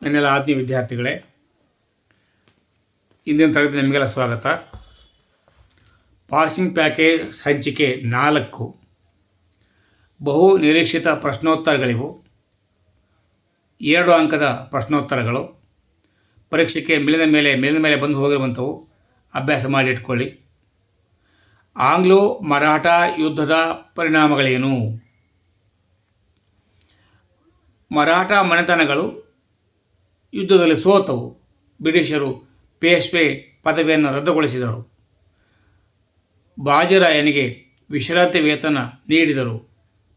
ನನ್ನೆಲ್ಲ ಆತ್ಮೀಯ ವಿದ್ಯಾರ್ಥಿಗಳೇ, ಇಂದಿನ ತರಗತಿ ನಿಮಗೆಲ್ಲ ಸ್ವಾಗತ. ಪಾಸಿಂಗ್ ಪ್ಯಾಕೇಜ್ ಸಂಚಿಕೆ 4 ಬಹು ನಿರೀಕ್ಷಿತ ಪ್ರಶ್ನೋತ್ತರಗಳಿವು. 2 ಅಂಕದ ಪ್ರಶ್ನೋತ್ತರಗಳು. ಪರೀಕ್ಷೆಗೆ ಮೇಲಿನ ಮೇಲೆ ಬಂದು ಹೋಗಿರುವಂಥವು. ಅಭ್ಯಾಸ ಮಾಡಿಟ್ಕೊಳ್ಳಿ. ಆಂಗ್ಲೋ ಮರಾಠ ಯುದ್ಧದ ಪರಿಣಾಮಗಳೇನು? ಮರಾಠ ಮನೆತನಗಳು ಯುದ್ಧದಲ್ಲಿ ಸೋತವು. ಬ್ರಿಟಿಷರು ಪೇಶ್ವೆ ಪದವಿಯನ್ನು ರದ್ದುಗೊಳಿಸಿದರು. ಬಾಜಿರಾಯನಿಗೆ ವಿಶ್ರಾಂತಿ ವೇತನ ನೀಡಿದರು.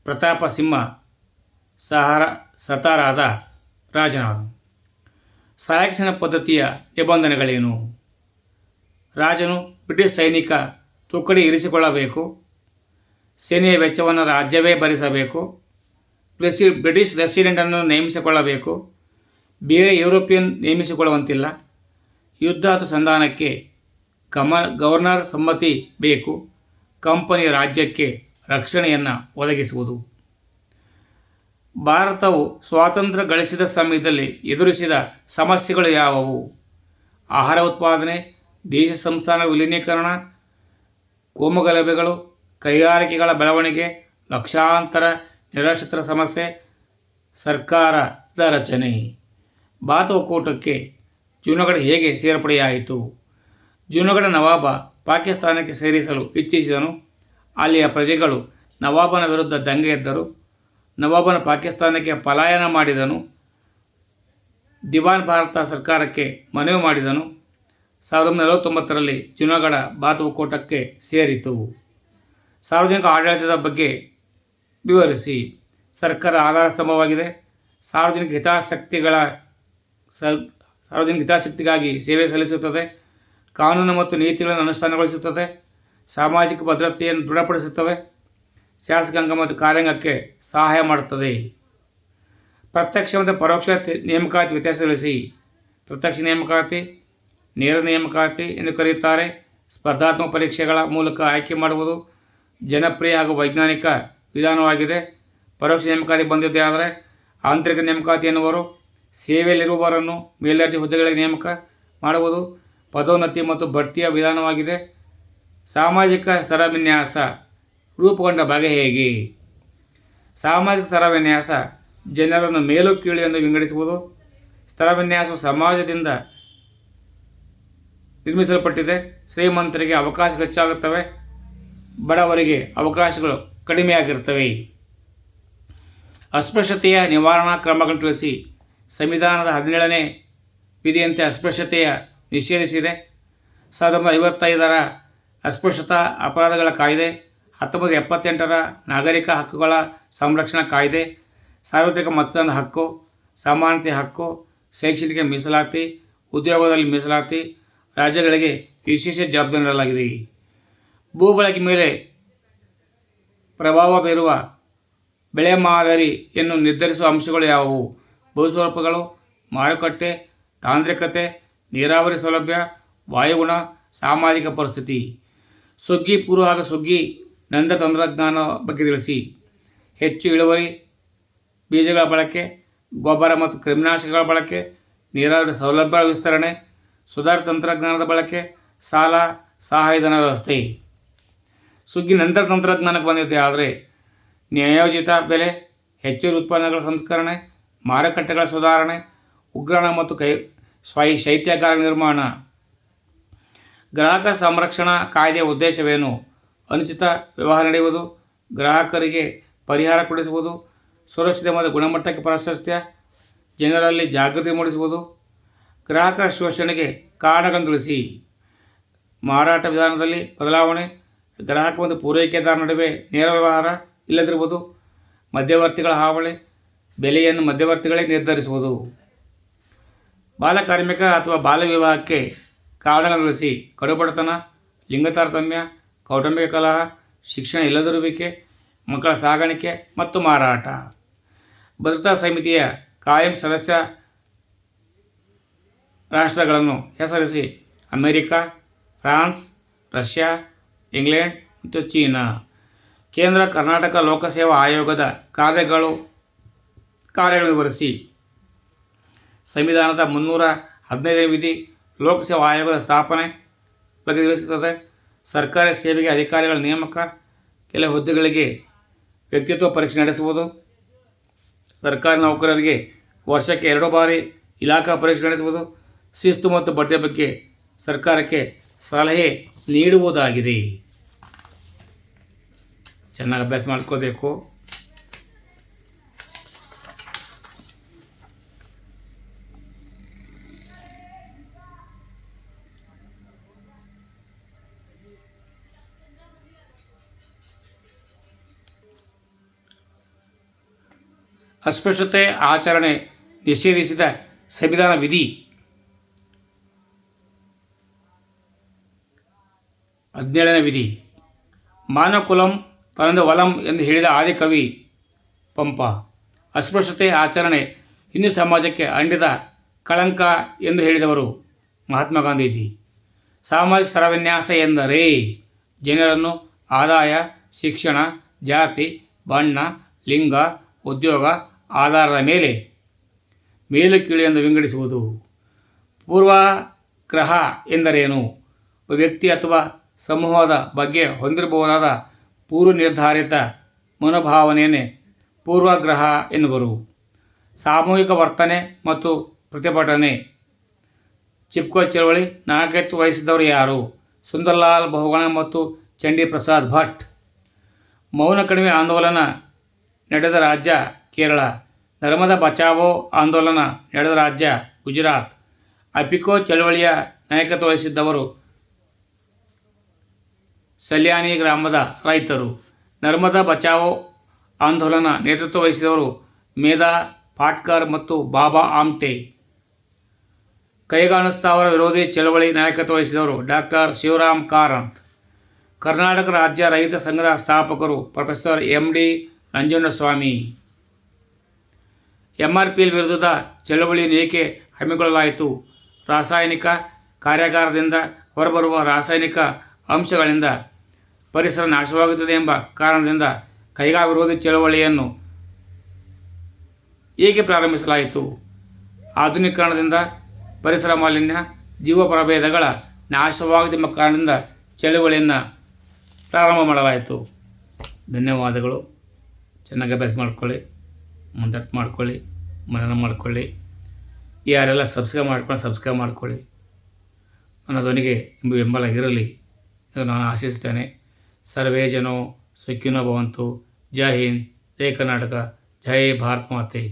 ಪ್ರತಾಪ ಸಿಂಹ ಸತಾರಾದ ರಾಜನಾದನು. ಸಹಾಯಕ ಪದ್ಧತಿಯ ನಿಬಂಧನೆಗಳೇನು? ರಾಜನು ಬ್ರಿಟಿಷ್ ಸೈನಿಕ ತುಕಡಿ ಇರಿಸಿಕೊಳ್ಳಬೇಕು. ಸೇನೆಯ ವೆಚ್ಚವನ್ನು ರಾಜ್ಯವೇ ಭರಿಸಬೇಕು. ಬ್ರಿಟಿಷ್ ರೆಸಿಡೆಂಟನ್ನು ನೇಮಿಸಿಕೊಳ್ಳಬೇಕು. ಬೇರೆ ಯುರೋಪಿಯನ್ ನೇಮಿಸಿಕೊಳ್ಳುವಂತಿಲ್ಲ. ಯುದ್ಧ ಅಥವಾ ಸಂಧಾನಕ್ಕೆ ಗವರ್ನರ್ ಸಮ್ಮತಿ ಬೇಕು. ಕಂಪನಿ ರಾಜ್ಯಕ್ಕೆ ರಕ್ಷಣೆಯನ್ನು ಒದಗಿಸುವುದು. ಭಾರತವು ಸ್ವಾತಂತ್ರ್ಯ ಗಳಿಸಿದ ಸಮಯದಲ್ಲಿ ಎದುರಿಸಿದ ಸಮಸ್ಯೆಗಳು ಯಾವುವು? ಆಹಾರ ಉತ್ಪಾದನೆ, ದೇಶ ಸಂಸ್ಥಾನ ವಿಲೀನೀಕರಣ, ಕೋಮುಗಲಭೆಗಳು, ಕೈಗಾರಿಕೆಗಳ ಬೆಳವಣಿಗೆ, ಲಕ್ಷಾಂತರ ನಿರಾಶ್ರಿತರ ಸಮಸ್ಯೆ, ಸರ್ಕಾರದ ರಚನೆ. ಭಾರತ ಒಕ್ಕೂಟಕ್ಕೆ ಜೂನಗಢ ಹೇಗೆ ಸೇರ್ಪಡೆಯಾಯಿತು? ಜೂನಗಢ ನವಾಬ ಪಾಕಿಸ್ತಾನಕ್ಕೆ ಸೇರಿಸಲು ಇಚ್ಛಿಸಿದನು. ಅಲ್ಲಿಯ ಪ್ರಜೆಗಳು ನವಾಬನ ವಿರುದ್ಧ ದಂಗೆ ಎದ್ದರು. ನವಾಬನ ಪಾಕಿಸ್ತಾನಕ್ಕೆ ಪಲಾಯನ ಮಾಡಿದನು. ದಿವಾನ್ ಭಾರತ ಸರ್ಕಾರಕ್ಕೆ ಮನವಿ ಮಾಡಿದನು. 1949ರಲ್ಲಿ ಜೂನಗಢ ಭಾರತ ಒಕ್ಕೂಟಕ್ಕೆ ಸೇರಿತು. ಸಾರ್ವಜನಿಕ ಆಡಳಿತದ ಬಗ್ಗೆ ವಿವರಿಸಿ. ಸರ್ಕಾರ ಆಧಾರ ಸ್ತಂಭವಾಗಿದೆ. ಸಾರ್ವಜನಿಕ ಹಿತಾಸಕ್ತಿಗಾಗಿ ಸೇವೆ ಸಲ್ಲಿಸುತ್ತದೆ. ಕಾನೂನು ಮತ್ತು ನೀತಿಗಳನ್ನು ಅನುಷ್ಠಾನಗೊಳಿಸುತ್ತದೆ. ಸಾಮಾಜಿಕ ಭದ್ರತೆಯನ್ನು ದೃಢಪಡಿಸುತ್ತವೆ. ಶಾಸಕಾಂಗ ಮತ್ತು ಕಾರ್ಯಾಂಗಕ್ಕೆ ಸಹಾಯ ಮಾಡುತ್ತದೆ. ಪ್ರತ್ಯಕ್ಷ ಮತ್ತು ಪರೋಕ್ಷ ನೇಮಕಾತಿ ವ್ಯತ್ಯಾಸ ತಿಳಿಸಿ. ಪ್ರತ್ಯಕ್ಷ ನೇಮಕಾತಿ ನೇರ ನೇಮಕಾತಿ ಎಂದು ಕರೆಯುತ್ತಾರೆ. ಸ್ಪರ್ಧಾತ್ಮಕ ಪರೀಕ್ಷೆಗಳ ಮೂಲಕ ಆಯ್ಕೆ ಮಾಡುವುದು ಜನಪ್ರಿಯ ಹಾಗೂ ವೈಜ್ಞಾನಿಕ ವಿಧಾನವಾಗಿದೆ. ಪರೋಕ್ಷ ನೇಮಕಾತಿ ಬಂದಿದ್ದೇ ಆದರೆ ಆಂತರಿಕ ನೇಮಕಾತಿ ಎನ್ನುವರು. ಸೇವೆಯಲ್ಲಿರುವವರನ್ನು ಮೇಲ್ದರ್ಜೆ ಹುದ್ದೆಗಳಿಗೆ ನೇಮಕ ಮಾಡುವುದು ಪದೋನ್ನತಿ ಮತ್ತು ಬಡ್ತಿಯ ವಿಧಾನವಾಗಿದೆ. ಸಾಮಾಜಿಕ ಸ್ತರವಿನ್ಯಾಸ ರೂಪುಗೊಂಡ ಬಗೆ ಹೇಗೆ? ಸಾಮಾಜಿಕ ಸ್ತರವಿನ್ಯಾಸ ಜನರನ್ನು ಮೇಲು ಕೀಳು ಎಂದು ವಿಂಗಡಿಸುವುದು. ಸ್ತರವಿನ್ಯಾಸವು ಸಮಾಜದಿಂದ ನಿರ್ಮಿಸಲ್ಪಟ್ಟಿದೆ. ಶ್ರೀಮಂತರಿಗೆ ಅವಕಾಶಗಳು ಹೆಚ್ಚಾಗುತ್ತವೆ, ಬಡವರಿಗೆ ಅವಕಾಶಗಳು ಕಡಿಮೆಯಾಗಿರುತ್ತವೆ. ಅಸ್ಪೃಶ್ಯತೆಯ ನಿವಾರಣಾ ಕ್ರಮಗಳನ್ನು ತಿಳಿಸಿ. ಸಂವಿಧಾನದ 17ನೇ ವಿಧಿಯಂತೆ ಅಸ್ಪೃಶ್ಯತೆಯ ನಿಷೇಧಿಸಿದೆ. 1955ರ ಅಸ್ಪೃಶ್ಯತಾ ಅಪರಾಧಗಳ ಕಾಯ್ದೆ, 1978ರ ನಾಗರಿಕ ಹಕ್ಕುಗಳ ಸಂರಕ್ಷಣಾ ಕಾಯ್ದೆ, ಸಾರ್ವತ್ರಿಕ ಮತದಾನದ ಹಕ್ಕು, ಸಮಾನತೆ ಹಕ್ಕು, ಶೈಕ್ಷಣಿಕ ಮೀಸಲಾತಿ, ಉದ್ಯೋಗದಲ್ಲಿ ಮೀಸಲಾತಿ, ರಾಜ್ಯಗಳಿಗೆ ವಿಶೇಷ ಜವಾಬ್ದಾರಿ ನೀಡಲಾಗಿದೆ. ಭೂಬಳಕೆ ಮೇಲೆ ಪ್ರಭಾವ ಬೀರುವ ಬೆಳೆ ಮಾದರಿಯನ್ನು ನಿರ್ಧರಿಸುವ ಅಂಶಗಳು ಯಾವುವು? ಭೂಸ್ವರೂಪಗಳು, ಮಾರುಕಟ್ಟೆ, ತಾಂತ್ರಿಕತೆ, ನೀರಾವರಿ ಸೌಲಭ್ಯ, ವಾಯುಗುಣ, ಸಾಮಾಜಿಕ ಪರಿಸ್ಥಿತಿ. ಸುಗ್ಗಿ ಪೂರ್ವ ಹಾಗೂ ಸುಗ್ಗಿ ನಂತರ ತಂತ್ರಜ್ಞಾನ ಬಗ್ಗೆ ತಿಳಿಸಿ. ಹೆಚ್ಚು ಇಳುವರಿ, ಬೀಜಗಳ ಬಳಕೆ, ಗೊಬ್ಬರ ಮತ್ತು ಕ್ರಿಮಿನಾಶಕಗಳ ಬಳಕೆ, ನೀರಾವರಿ ಸೌಲಭ್ಯಗಳ ವಿಸ್ತರಣೆ, ಸುಧಾರಿತ ತಂತ್ರಜ್ಞಾನದ ಬಳಕೆ, ಸಾಲ ಸಹಾಯಧನ ವ್ಯವಸ್ಥೆ. ಸುಗ್ಗಿ ನಂತರ ತಂತ್ರಜ್ಞಾನಕ್ಕೆ ಬಂದಿದೆ ಆದರೆ ನ್ಯಾಯೋಚಿತ ಬೆಲೆ, ಹೆಚ್ಚುವರಿ ಉತ್ಪನ್ನಗಳ ಸಂಸ್ಕರಣೆ, ಮಾರುಕಟ್ಟೆಗಳ ಸುಧಾರಣೆ, ಉಗ್ರಾಣ ಮತ್ತು ಶೈತ್ಯಾಗಾರ ನಿರ್ಮಾಣ. ಗ್ರಾಹಕ ಸಂರಕ್ಷಣಾ ಕಾಯ್ದೆಯ ಉದ್ದೇಶವೇನು? ಅನುಚಿತ ವ್ಯವಹಾರ ನಡೆಯುವುದು, ಗ್ರಾಹಕರಿಗೆ ಪರಿಹಾರ ಕೊಡಿಸುವುದು, ಸುರಕ್ಷತೆ ಮತ್ತು ಗುಣಮಟ್ಟಕ್ಕೆ ಪ್ರಾಶಸ್ತ್ಯ, ಜನರಲ್ಲಿ ಜಾಗೃತಿ ಮೂಡಿಸುವುದು. ಗ್ರಾಹಕ ಶೋಷಣೆಗೆ ಕಾರಣಗಳನ್ನು ತಿಳಿಸಿ. ಮಾರಾಟ ವಿಧಾನದಲ್ಲಿ ಬದಲಾವಣೆ, ಗ್ರಾಹಕ ಮತ್ತು ಪೂರೈಕೆದಾರ ನಡುವೆ ನೇರ ವ್ಯವಹಾರ ಇಲ್ಲದಿರುವುದು, ಮಧ್ಯವರ್ತಿಗಳ ಹಾವಳಿ, ಬೆಲೆಯನ್ನು ಮಧ್ಯವರ್ತಿಗಳೇ ನಿರ್ಧರಿಸುವುದು. ಬಾಲಕಾರ್ಮಿಕ ಅಥವಾ ಬಾಲ್ಯ ವಿವಾಹಕ್ಕೆ ಕಾರಣಗಳನ್ನು ತಿಳಿಸಿ. ಕಡುಬಡತನ, ಲಿಂಗ ತಾರತಮ್ಯ, ಕೌಟುಂಬಿಕ ಕಲಹ, ಶಿಕ್ಷಣ ಇಲ್ಲದಿರುವಿಕೆ, ಮಕ್ಕಳ ಸಾಗಾಣಿಕೆ ಮತ್ತು ಮಾರಾಟ. ಭದ್ರತಾ ಸಮಿತಿಯ ಕಾಯಂ ಸದಸ್ಯ ರಾಷ್ಟ್ರಗಳನ್ನು ಹೆಸರಿಸಿ. ಅಮೆರಿಕ, ಫ್ರಾನ್ಸ್, ರಷ್ಯಾ, ಇಂಗ್ಲೆಂಡ್ ಮತ್ತು ಚೀನಾ. ಕೇಂದ್ರ ಕರ್ನಾಟಕ ಲೋಕಸೇವಾ ಆಯೋಗದ ಕಾರ್ಯಗಳು ವಿವರಿಸಿ. ಸಂವಿಧಾನದ 315ನೇ ವಿಧಿ ಲೋಕಸೇವಾ ಆಯೋಗದ ಸ್ಥಾಪನೆ ಬಗ್ಗೆ ತಿಳಿಸುತ್ತದೆ. ಸರ್ಕಾರಿ ಸೇವೆಗೆ ಅಧಿಕಾರಿಗಳ ನೇಮಕ, ಕೆಲ ಹುದ್ದೆಗಳಿಗೆ ವ್ಯಕ್ತಿತ್ವ ಪರೀಕ್ಷೆ ನಡೆಸುವುದು, ಸರ್ಕಾರಿ ನೌಕರರಿಗೆ ವರ್ಷಕ್ಕೆ 2 ಬಾರಿ ಇಲಾಖಾ ಪರೀಕ್ಷೆ ನಡೆಸುವುದು, ಶಿಸ್ತು ಮತ್ತು ಬಡ್ತಿ ಬಗ್ಗೆ ಸರ್ಕಾರಕ್ಕೆ ಸಲಹೆ ನೀಡುವುದಾಗಿದೆ. ಚೆನ್ನಾಗಿ ಅಭ್ಯಾಸ ಮಾಡ್ಕೋಬೇಕು. ಅಸ್ಪೃಶ್ಯತೆ ಆಚರಣೆ ನಿಷೇಧಿಸಿದ ಸಂವಿಧಾನ ವಿಧಿ 17ನೇ ವಿಧಿ. ಮಾನವಕುಲಂ ತನದು ವಲಂ ಎಂದು ಹೇಳಿದ ಆದಿಕವಿ ಪಂಪ. ಅಸ್ಪೃಶ್ಯತೆ ಆಚರಣೆ ಹಿಂದೂ ಸಮಾಜಕ್ಕೆ ಅಂಟಿದ ಕಳಂಕ ಎಂದು ಹೇಳಿದವರು ಮಹಾತ್ಮ ಗಾಂಧೀಜಿ. ಸಾಮಾಜಿಕ ಸ್ತರವಿನ್ಯಾಸ ಎಂದರೆ ಜನರನ್ನು ಆದಾಯ, ಶಿಕ್ಷಣ, ಜಾತಿ, ಬಣ್ಣ, ಲಿಂಗ, ಉದ್ಯೋಗ ಆಧಾರದ ಮೇಲೆ ಮೇಲು ಕೀಳು ಎಂದು ವಿಂಗಡಿಸುವುದು. ಪೂರ್ವಗ್ರಹ ಎಂದರೇನು? ಒಬ್ಬ ವ್ಯಕ್ತಿ ಅಥವಾ ಸಮೂಹದ ಬಗ್ಗೆ ಹೊಂದಿರಬಹುದಾದ ಪೂರ್ವ ನಿರ್ಧಾರಿತ ಮನೋಭಾವನೆಯನ್ನೇ ಪೂರ್ವಗ್ರಹ ಎನ್ನುವರು. ಸಾಮೂಹಿಕ ವರ್ತನೆ ಮತ್ತು ಪ್ರತಿಭಟನೆ. ಚಿಪ್ಕೋ ಚಳವಳಿ ನಾಯಕತ್ವ ವಹಿಸಿದವರು ಯಾರು? ಸುಂದರ್ಲಾಲ್ ಬಹುಗುಣ ಮತ್ತು ಚಂಡಿ ಪ್ರಸಾದ್ ಭಟ್. ಮೌನ ಕಡಿಮೆ ಆಂದೋಲನ ನಡೆದ ರಾಜ್ಯ ಕೇರಳ. ನರ್ಮದಾ ಬಚಾವೋ ಆಂದೋಲನ ನಡೆದ ರಾಜ್ಯ ಗುಜರಾತ್. ಅಪಿಕೋ ಚಳವಳಿಯ ನಾಯಕತ್ವ ವಹಿಸಿದ್ದವರು ಸಲ್ಯಾನಿ ಗ್ರಾಮದ ರೈತರು. ನರ್ಮದಾ ಬಚಾವೋ ಆಂದೋಲನ ನೇತೃತ್ವ ವಹಿಸಿದವರು ಮೇಧಾ ಪಾಟ್ಕರ್ ಮತ್ತು ಬಾಬಾ ಆಮ್ತೆ. ಕೈಗಾಣಿಸ್ತಾವರ ವಿರೋಧಿ ಚಳವಳಿ ನಾಯಕತ್ವ ವಹಿಸಿದವರು ಡಾಕ್ಟರ್ ಶಿವರಾಮ್ ಕಾರಂತ್. ಕರ್ನಾಟಕ ರಾಜ್ಯ ರೈತ ಸಂಘದ ಸ್ಥಾಪಕರು ಪ್ರೊಫೆಸರ್ MD ನಂಜುಂಡಸ್ವಾಮಿ. MRPL ವಿರುದ್ಧದ ಚಳವಳಿಯನ್ನು ಏಕೆ ಹಮ್ಮಿಕೊಳ್ಳಲಾಯಿತು? ರಾಸಾಯನಿಕ ಕಾರ್ಯಾಗಾರದಿಂದ ಹೊರಬರುವ ರಾಸಾಯನಿಕ ಅಂಶಗಳಿಂದ ಪರಿಸರ ನಾಶವಾಗುತ್ತದೆ ಎಂಬ ಕಾರಣದಿಂದ ಕೈಗಾ ವಿರೋಧಿ ಚಳವಳಿಯನ್ನು ಏಕೆ ಪ್ರಾರಂಭಿಸಲಾಯಿತು? ಆಧುನೀಕರಣದಿಂದ ಪರಿಸರ ಮಾಲಿನ್ಯ, ಜೀವ ಪ್ರಭೇದಗಳ ನಾಶವಾಗುತ್ತದೆ ಎಂಬ ಕಾರಣದಿಂದ ಚಳವಳಿಯನ್ನು ಪ್ರಾರಂಭ ಮಾಡಲಾಯಿತು. ಧನ್ಯವಾದಗಳು. ಚೆನ್ನಾಗಿ ಅಭ್ಯಾಸ ಮಾಡ್ಕೊಳ್ಳಿ, ಮುಂದಟ್ಟು ಮಾಡ್ಕೊಳ್ಳಿ, ಮನನ ಮಾಡ್ಕೊಳ್ಳಿ. ಯಾರೆಲ್ಲ ಸಬ್ಸ್ಕ್ರೈಬ್ ಮಾಡ್ಕೊಳ್ಳಿ. ನನ್ನ ಧ್ವನಿಗೆ ನಿಮ್ಮ ಬೆಂಬಲ ಇರಲಿ ಎಂದು ನಾನು ಆಶಿಸುತ್ತೇನೆ. ಸರ್ವೇ ಜನೋ ಸುಖಿನೋ ಭವಂತು. ಜೈ ಹಿಂದ್, ಜೈ ಕರ್ನಾಟಕ, ಜೈ ಭಾರತ್ ಮಾತೆ.